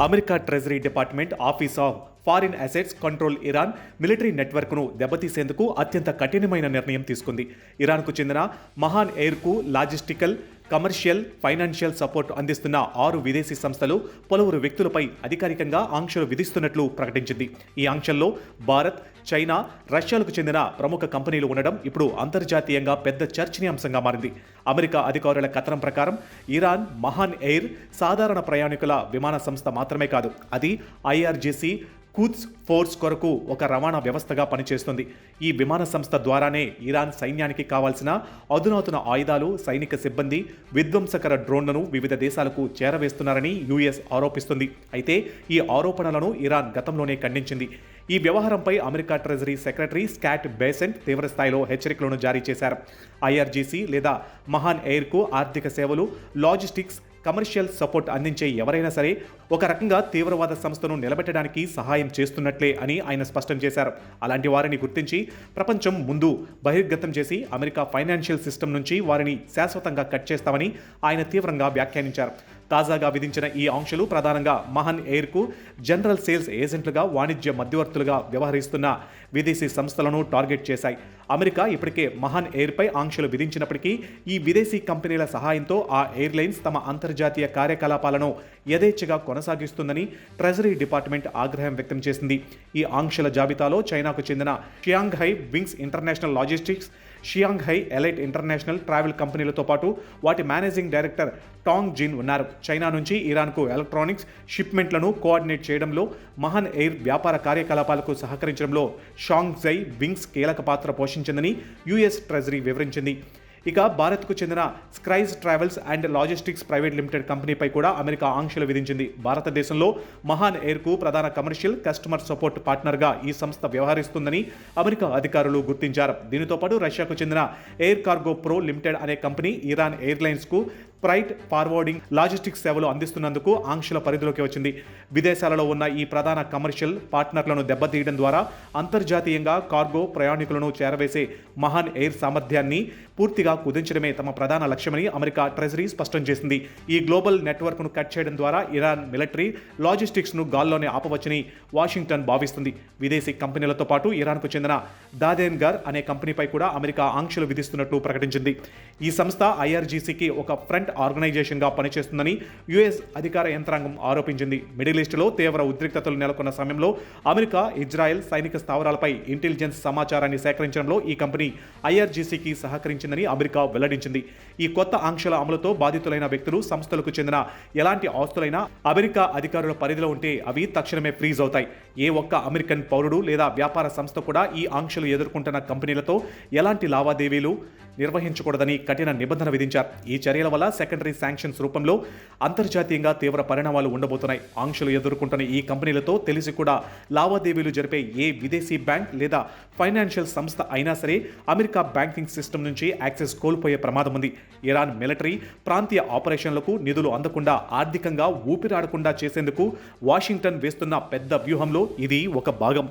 America treasury department office of foreign assets control Iran military నెట్వర్క్ను దెబ్బతీసేందుకు అత్యంత కఠినమైన నిర్ణయం తీసుకుంది. ఇరాన్కు చెందిన మహాన్ ఎయిర్కు లాజిస్టికల్, కమర్షియల్, ఫైనాన్షియల్ సపోర్ట్ అందిస్తున్న 6 విదేశీ సంస్థలు పలువురు వ్యక్తులపై అధికారికంగా ఆంక్షలు విధిస్తున్నట్లు ప్రకటించింది. ఈ ఆంక్షల్లో భారత్, చైనా, రష్యాలకు చెందిన ప్రముఖ కంపెనీలు ఉండడం ఇప్పుడు అంతర్జాతీయంగా పెద్ద చర్చనీయాంశంగా మారింది. అమెరికా అధికారుల కథనం ప్రకారం ఇరాన్ మహాన్ ఎయిర్ సాధారణ ప్రయాణికుల విమాన సంస్థ మాత్రమే కాదు, అది ఐఆర్జీసీ కుద్స్ ఫోర్స్ కొరకు ఒక రవాణా వ్యవస్థగా పనిచేస్తుంది. ఈ విమాన సంస్థ ద్వారానే ఇరాన్ సైన్యానికి కావాల్సిన అధునాతన ఆయుధాలు, సైనిక సిబ్బంది, విధ్వంసకర డ్రోన్లను వివిధ దేశాలకు చేరవేస్తున్నారని యుఎస్ ఆరోపిస్తుంది. అయితే ఈ ఆరోపణలను ఇరాన్ గతంలోనే ఖండించింది. ఈ వ్యవహారంపై America treasury secretary Scott Bessent తీవ్రస్థాయిలో హెచ్చరికలను జారీ చేశారు. ఐఆర్జీసీ లేదా మహాన్ ఎయిర్కు ఆర్థిక సేవలు, లాజిస్టిక్స్, కమర్షియల్ సపోర్ట్ అందించే ఎవరైనా సరే ఒక రకంగా తీవ్రవాద సంస్థను నిలబెట్టడానికి సహాయం చేస్తున్నట్లే అని ఆయన స్పష్టం చేశారు. అలాంటి వారిని గుర్తించి ప్రపంచం ముందు బహిర్గతం చేసి అమెరికా ఫైనాన్షియల్ సిస్టమ్ నుంచి వారిని శాశ్వతంగా కట్ చేస్తామని ఆయన తీవ్రంగా వ్యాఖ్యానించారు. తాజాగా విధించిన ఈ ఆంక్షలు ప్రధానంగా మహాన్ ఎయిర్కు జనరల్ సేల్స్ ఏజెంట్లుగా, వాణిజ్య మధ్యవర్తులుగా వ్యవహరిస్తున్న విదేశీ సంస్థలను టార్గెట్ చేశాయి. అమెరికా ఇప్పటికే మహాన్ ఎయిర్పై ఆంక్షలు విధించినప్పటికీ ఈ విదేశీ కంపెనీల సహాయంతో ఆ ఎయిర్లైన్స్ తమ అంతర్జాతీయ కార్యకలాపాలను యథేచ్ఛగా కొనసాగిస్తుందని ట్రెజరీ డిపార్ట్మెంట్ ఆగ్రహం వ్యక్తం చేసింది. ఈ ఆంక్షల జాబితాలో చైనాకు చెందిన షియాంగ్హై వింగ్స్ ఇంటర్నేషనల్ లాజిస్టిక్స్, షియాంగ్హై ఎలైట్ ఇంటర్నేషనల్ ట్రావెల్ కంపెనీలతో పాటు వాటి మేనేజింగ్ డైరెక్టర్ టాంగ్ జిన్ ఉన్నారు. చైనా నుంచి ఇరాన్కు ఎలక్ట్రానిక్స్ షిప్మెంట్లను కోఆర్డినేట్ చేయడంలో, మహాన్ ఎయిర్ వ్యాపార కార్యకలాపాలకు సహకరించడంలో షాంగ్జై వింగ్స్ కీలక పాత్ర పోషించిందని యుఎస్ ట్రెజరీ వివరించింది. ఇక భారత్కు చెందిన స్క్రైజ్ travels and logistics private limited కంపెనీపై కూడా అమెరికా ఆంక్షలు విధించింది. భారతదేశంలో మహాన్ ఎయిర్కు ప్రధాన కమర్షియల్, కస్టమర్ సపోర్ట్ పార్ట్నర్గా ఈ సంస్థ వ్యవహరిస్తుందని అమెరికా అధికారులు గుర్తించారు. దీనితో పాటు రష్యాకు చెందిన ఎయిర్ కార్గో ప్రో లిమిటెడ్ అనే కంపెనీ ఇరాన్ ఎయిర్లైన్స్కు ఫ్రైట్ ఫార్వర్డింగ్, లాజిస్టిక్స్ సేవలు అందిస్తున్నందుకు ఆంక్షల పరిధిలోకి వచ్చింది. విదేశాలలో ఉన్న ఈ ప్రధాన కమర్షియల్ పార్ట్నర్లను దెబ్బతీయడం ద్వారా అంతర్జాతీయంగా కార్గో ప్రయాణికులను చేరవేసే మహాన్ ఎయిర్ సామర్థ్యాన్ని పూర్తిగా కుదించడమే తమ ప్రధాన లక్ష్యమని అమెరికా ట్రెజరీ స్పష్టం చేసింది. ఈ గ్లోబల్ నెట్వర్క్ను కట్ చేయడం ద్వారా ఇరాన్ మిలిటరీ లాజిస్టిక్స్ను గాల్లోనే ఆపవచ్చని వాషింగ్టన్ భావిస్తుంది. విదేశీ కంపెనీలతో పాటు ఇరాన్కు చెందిన దాదేన్గర్ అనే కంపెనీపై కూడా అమెరికా ఆంక్షలు విధిస్తున్నట్లు ప్రకటించింది. ఈ సంస్థ ఐఆర్జీసీకి ఒక ఫ్రంట్ ఆర్గనైజేషన్గా పనిచేస్తుందని యుఎస్ అధికార యంత్రాంగం ఆరోపించింది. మిడిల్ ఈస్ట్లో తీవ్ర ఉద్రిక్తతలు నెలకొన్న సమయంలో అమెరికా, ఇజ్రాయెల్ సైనిక స్థావరాలపై ఇంటెలిజెన్స్ సమాచారాన్ని సేకరించడంలో ఈ కంపెనీ ఐఆర్జీసీకి సహకరించిందని అమెరికా వెల్లడించింది. ఈ కొత్త ఆంక్షల అమలుతో బాధితులైన వ్యక్తులు, సంస్థలకు చెందిన ఎలాంటి ఆస్తులైనా అమెరికా అధికారుల పరిధిలో ఉంటే అవి తక్షణమే ఫ్రీజ్ అవుతాయి. ఏ ఒక్క అమెరికన్ పౌరుడు లేదా వ్యాపార సంస్థ కూడా ఈ ఆంక్షలు ఎదుర్కొంటున్న కంపెనీలతో ఎలాంటి లావాదేవీలు నిర్వహించకూడదని కఠిన నిబంధన విధించారు. ఈ చర్యల వల్ల సెకండరీ శాంక్షన్స్ రూపంలో అంతర్జాతీయంగా తీవ్ర పరిణామాలు ఉండబోతున్నాయి. ఆంక్షలు ఎదుర్కొంటున్న ఈ కంపెనీలతో తెలిసి కూడా లావాదేవీలు జరిపే ఏ విదేశీ బ్యాంక్ లేదా ఫైనాన్షియల్ సంస్థ అయినా సరే అమెరికా బ్యాంకింగ్ సిస్టమ్ నుంచి యాక్సెస్ కోల్పోయే ప్రమాదం ఉంది. ఇరాన్ మిలిటరీ ప్రాంతీయ ఆపరేషన్లకు నిధులు అందకుండా, ఆర్థికంగా ఊపిరాడకుండా చేసేందుకు వాషింగ్టన్ వేస్తున్న పెద్ద వ్యూహంలో ఇది ఒక భాగం.